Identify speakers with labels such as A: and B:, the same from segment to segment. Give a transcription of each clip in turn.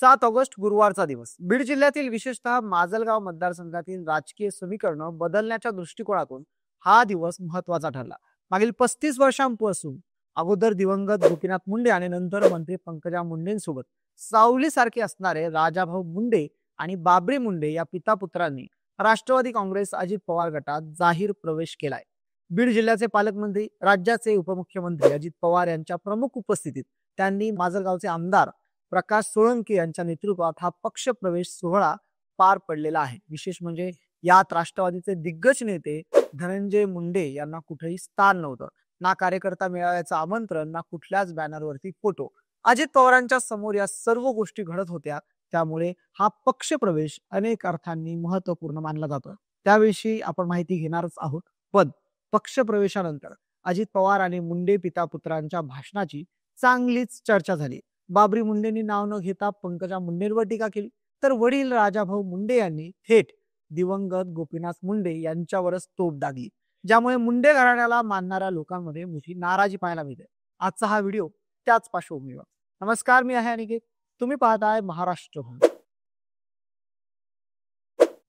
A: 7 August गुरुवारचा दिवस बीड जिल्ह्यातील विशेषतः माजलगाव मतदारसंघातील राजकीय समीकरण बदलण्याच्या दृष्टिकोनातून हा दिवस महत्वाचा ठरला. मागील 35 वर्षांपासून अगोदर दिवंगत गोपीनाथ मुंडे आणि नंतर मंत्री पंकजा मुंडेंसोबत सावलीसारखे असणारे राजाभाऊ मुंडे आणि बाबरी मुंडे या पिता पुत्रांनी राष्ट्रवादी काँग्रेस अजित पवार गटात जाहीर प्रवेश केलाय. बीड जिल्ह्याचे पालकमंत्री राज्याचे उपमुख्यमंत्री अजित पवार यांच्या प्रमुख उपस्थितीत त्यांनी माजलगावचे आमदार प्रकाश सोळंके यांच्या नेतृत्वात हा पक्ष प्रवेश सोहळा पार पडलेला आहे. विशेष म्हणजे यात राष्ट्रवादीचे दिग्गज नेते धनंजय मुंडे यांना कुठेही स्थान नव्हतं. ना कार्यकर्ता मेळाव्याचं आमंत्रण, ना कुठल्याच बॅनरवरती फोटो. अजित पवारांच्या समोर या सर्व गोष्टी घडत होत्या. त्यामुळे हा पक्ष प्रवेश अनेक अर्थांनी महत्वपूर्ण मानला जातो. त्याविषयी आपण माहिती घेणारच आहोत. पण पक्ष प्रवेशानंतर अजित पवार आणि मुंडे पिता पुत्रांच्या भाषणाची चांगलीच चर्चा झाली. बाबरी मुंडेंनी नाव न घेता पंकजा मुंडेंवर टीका केली, तर वडील राजाभाऊ मुंडे यांनी थेट दिवंगत गोपीनाथ मुंडे यांच्यावरच तोफ डागली, ज्यामुळे मुंडे घराण्याला मानणाऱ्या लोकांमध्ये मोठी नाराजी पाहायला मिळते. आजचा हा व्हिडिओ त्याच पार्श्वभूमीवर. नमस्कार, मी आहे अनिकेत. तुम्ही पाहताय महाराष्ट्र भूमी.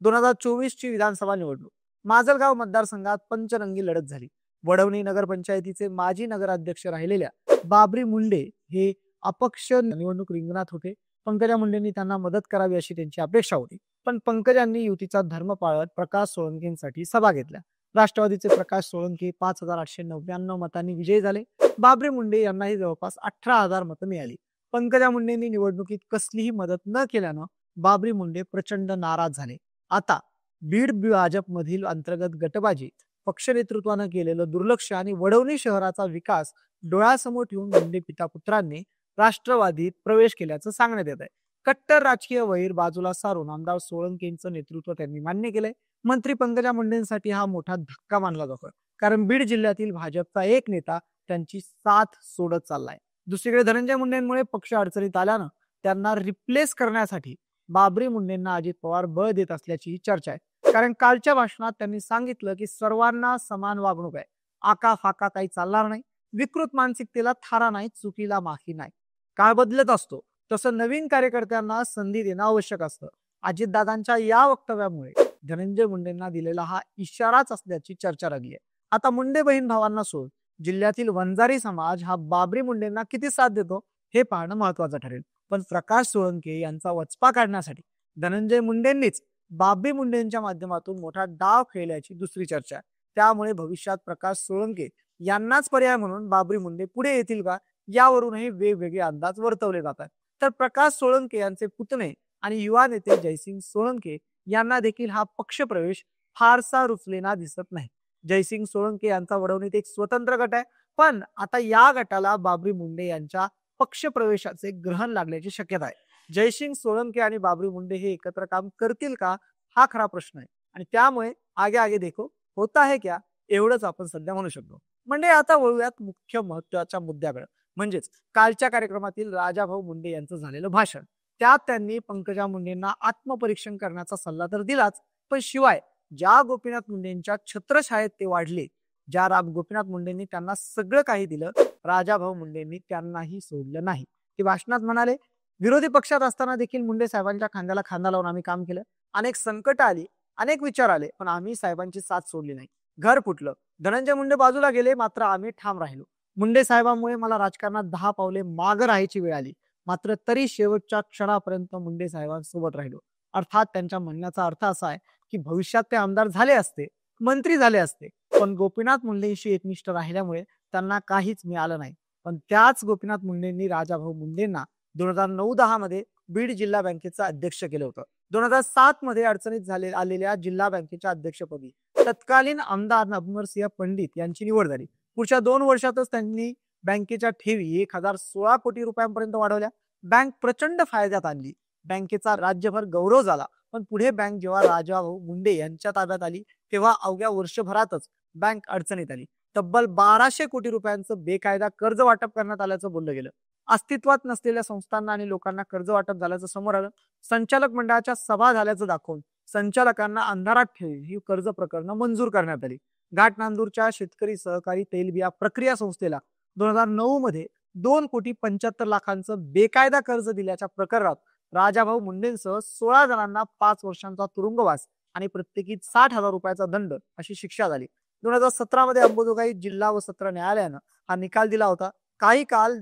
A: 2024 ची विधानसभा निवडणूक माजलगाव मतदारसंघात पंचरंगी लढत झाली. वडवणी नगरपंचायतीचे माजी नगराध्यक्ष राहिलेल्या बाबरी मुंडे हे अपक्ष निवडणूक रिंगणात होते. पंकजा मुंडेंनी त्यांना मदत करावी अशी त्यांची अपेक्षा होती, पण पंकजांनी युतीचा धर्म पाळत प्रकाश सोळंकेंसाठी सभा घेतल्या. राष्ट्रवादीचे प्रकाश सोळंके 5,899 मतांनी विजयी झाले. बाबरी मुंडे यांनाही जवळपास 18,000 मतं मिळाली. पंकजा मुंडेंनी निवडणुकीत कसलीही मदत न केल्यानं बाबरी मुंडे प्रचंड नाराज झाले. आता बीड भाजपमधील अंतर्गत गटबाजी, पक्ष नेतृत्वानं केलेलं दुर्लक्ष आणि वडवणी शहराचा विकास डोळ्यासमोर ठेवून मुंडे पिता पुत्रांनी राष्ट्रवादीत प्रवेश केल्याचं सांगण्यात येत आहे. कट्टर राजकीय वैर बाजूला सारून आमदार सोळंकेंचं नेतृत्व त्यांनी मान्य केलंय. मंत्री पंकजा मुंडेंसाठी हा मोठा धक्का मानला जातो, कारण बीड जिल्ह्यातील भाजपचा एक नेता त्यांची साथ सोडत चाललाय. दुसरीकडे धनंजय मुंडेंमुळे पक्ष अडचणीत आल्यानं त्यांना रिप्लेस करण्यासाठी बाबरी मुंडेंना अजित पवार बळ देत असल्याची चर्चा आहे. कारण कालच्या भाषणात त्यांनी सांगितलं की सर्वांना समान वागणूक आहे, आका फाका काही चालणार नाही, विकृत मानसिकतेला थारा नाही, चुकीला माफी नाही. काळ बदलत असतो तसं नवीन कार्यकर्त्यांना संधी देणं आवश्यक असतं. अजितदादांच्या या वक्तव्यामुळे धनंजय मुंडेंना दिलेला हा इशाराच असल्याची चर्चा रंगली आहे. आता मुंडे बहीण भावांना सोड जिल्ह्यातील वंजारी समाज हा बाबरी मुंडेंना किती साथ देतो हे पाहणं महत्वाचं ठरेल. पण प्रकाश सोळंके यांचा वचपा काढण्यासाठी धनंजय मुंडेंनीच बाबरी मुंडेंच्या माध्यमातून मोठा डाव खेळल्याची दुसरी चर्चा आहे. त्यामुळे भविष्यात प्रकाश सोळंके यांनाच पर्याय म्हणून बाबरी मुंडे पुढे येतील का, यावरूनही वेगवेगळे अंदाज वर्तवले जातात. तर प्रकाश सोळंके यांचे पुतणे आणि युवा नेते जयसिंग सोळंके यांना देखील हा पक्ष प्रवेश फारसा रुचलेला दिसत नाही. जयसिंग सोळंके यांचा वडवणीत एक स्वतंत्र गट आहे, पण आता या गटाला बाबरी मुंडे यांच्या पक्ष प्रवेशाचे ग्रहण लागण्याची शक्यता आहे. जयसिंग सोळंके आणि बाबरी मुंडे हे एकत्र काम करतील का, हा खरा प्रश्न आहे. आणि त्यामुळे आगे आगे देखो होता है क्या, एवढंच आपण सध्या म्हणू शकतो. म्हणजे आता वळूयात मुख्य महत्वाच्या मुद्द्याकडे, म्हणजेच कालच्या कार्यक्रमातील राजाभाऊ मुंडे यांचं झालेलं भाषण. त्यात त्यांनी पंकजा मुंडेंना आत्मपरीक्षण करण्याचा सल्ला तर दिलाच, पण शिवाय ज्या गोपीनाथ मुंडेंच्या छत्रछायेत ते वाढले, ज्या गोपीनाथ मुंडेंनी त्यांना सगळं काही दिलं, राजाभाऊ मुंडेंनी त्यांनाही सोडलं नाही. ते भाषणात म्हणाले, विरोधी पक्षात असताना देखील मुंडे साहेबांच्या खांद्याला खांदा लावून आम्ही काम केलं. अनेक संकट आली, अनेक विचार आले, पण आम्ही साहेबांची साथ सोडली नाही. घर फुटलं, धनंजय मुंडे बाजूला गेले, मात्र आम्ही ठाम राहिलो. मुंडे साहेबांमुळे मला राजकारणात 10 पावले मागं राहायची वेळ आली, मात्र तरी शेवटच्या क्षणापर्यंत मुंडे साहेबांसोबत राहिलो. अर्थात त्यांच्या म्हणण्याचा अर्थ असा आहे की भविष्यात ते आमदार झाले असते, मंत्री झाले असते, पण गोपीनाथ मुंडेंशी एकनिष्ठ राहिल्यामुळे त्यांना काहीच मिळालं नाही. पण त्याच गोपीनाथ मुंडेंनी राजाभाऊ मुंडेंना 2009-10 मध्ये बीड जिल्हा बँकेचं अध्यक्ष केलं होतं. 2007 मध्ये अडचणीत आलेल्या जिल्हा बँकेच्या अध्यक्षपदी तत्कालीन आमदार नभमरसिंह पंडित यांची निवड झाली. पुढच्या 2 वर्षातच त्यांनी बँकेच्या ठेवी 1,016 कोटी रुपयांपर्यंत वाढवल्या. बँक प्रचंड फायद्यात आणली. बँकेचा राज्यभर गौरव झाला. पण पुढे बँक जेव्हा राजाभाऊ मुंडे यांच्या ताब्यात आली, तेव्हा अवघ्या वर्षभरातच बँक अडचणीत आली. तब्बल 1,200 कोटी रुपयांचं बेकायदा कर्ज वाटप करण्यात आल्याचं बोललं गेलं. अस्तित्वात नसलेल्या संस्थांना आणि लोकांना कर्ज वाटप झाल्याचं समोर आलं. संचालक मंडळाच्या सभा झाल्याचं दाखवून संचालकांना अंधारात ठेवून ही कर्ज प्रकरणं मंजूर करण्यात आली. घाटनांदूरच्या शेतकरी सहकारी तेलबिया प्रक्रिया संस्थेला 2009 मध्ये 2,75,00,000 बेकायदा कर्ज दिल्याच्या प्रकरणात राजाभाऊ मुंडेंसह 16 जणांना 5 वर्षांचा तुरुंगवास आणि प्रत्येकी 60,000 रुपयाचा दंड अशी शिक्षा झाली. 2017 मध्ये अंबाजोगाई जिल्हा व सत्र न्यायालयानं हा निकाल दिला होता. काही काळ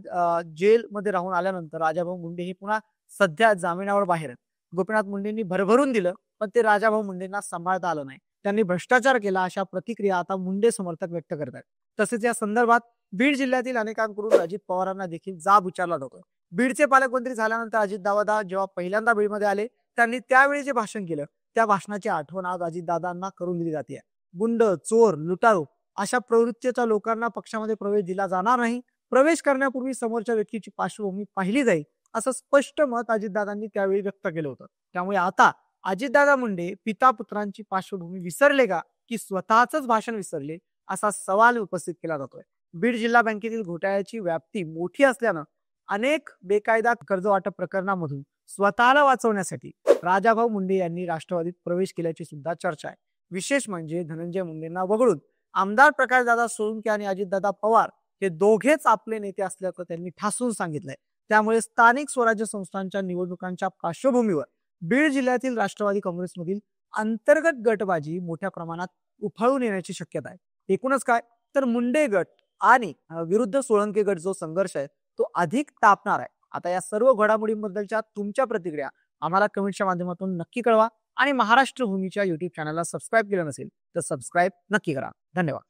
A: जेलमध्ये राहून आल्यानंतर राजाभाऊ मुंडे हे पुन्हा सध्या जामिनावर बाहेर आहेत. गोपीनाथ मुंडेंनी भरभरून दिलं, पण ते राजाभाऊ मुंडेंना सांभाळता आलं नाही. त्यांनी भ्रष्टाचार केला अशा प्रतिक्रिया आता मुंडे समर्थक व्यक्त करतात. तसेच या संदर्भात बीड जिल्ह्यातील अनेकांकडून अजित पवारांना देखील जाब विचारला जातो. बीडचे पालकमंत्री झाल्यानंतर अजितदादा जेव्हा पहिल्यांदा बीडमध्ये आले, त्यांनी त्यावेळी जे भाषण केलं त्या भाषणाची आठवण आज अजितदादांना करून दिली जाते. गुंड, चोर, लुटारू अशा प्रवृत्तीच्या लोकांना पक्षामध्ये प्रवेश दिला जाणार नाही. प्रवेश करण्यापूर्वी समोरच्या व्यक्तीची पार्श्वभूमी पाहिली जाईल असं स्पष्ट मत अजितदादांनी त्यावेळी व्यक्त केलं होतं. त्यामुळे आता अजितदादा मुंडे पिता पुत्रांची पार्श्वभूमी विसरले का की स्वतःच भाषण विसरले असा सवाल उपस्थित केला जातोय. बीड जिल्हा बँकेतील घोटाळ्याची व्याप्ती मोठी असल्यानं अनेक बेकायदा कर्ज वाटप प्रकरणामधून स्वतःला वाचवण्यासाठी राजाभाऊ मुंडे यांनी राष्ट्रवादीत प्रवेश केल्याची सुद्धा चर्चा आहे. विशेष म्हणजे धनंजय मुंडेंना वगळून आमदार प्रकाशदादा सोळंके आणि अजितदादा पवार हे दोघेच आपले नेते असल्याचं त्यांनी ठासून सांगितलंय. त्यामुळे स्थानिक स्वराज्य संस्थांच्या निवडणुकांच्या पार्श्वभूमीवर बीड जिल्ह्यातील राष्ट्रवादी काँग्रेसमधील अंतर्गत गटबाजी मोठ्या प्रमाणात उफाळून येण्याची शक्यता आहे. एकूणच काय तर मुंडे गट आणि विरुद्ध सोळंके गट जो संघर्ष आहे तो अधिक तापणार आहे. आता या सर्व घडामोडींबद्दलच्या तुमच्या प्रतिक्रिया आम्हाला कमेंटच्या माध्यमातून नक्की कळवा आणि महाराष्ट्र भूमीच्या YouTube चॅनलला सबस्क्राईब केलं नसेल तर सबस्क्राईब नक्की करा. धन्यवाद.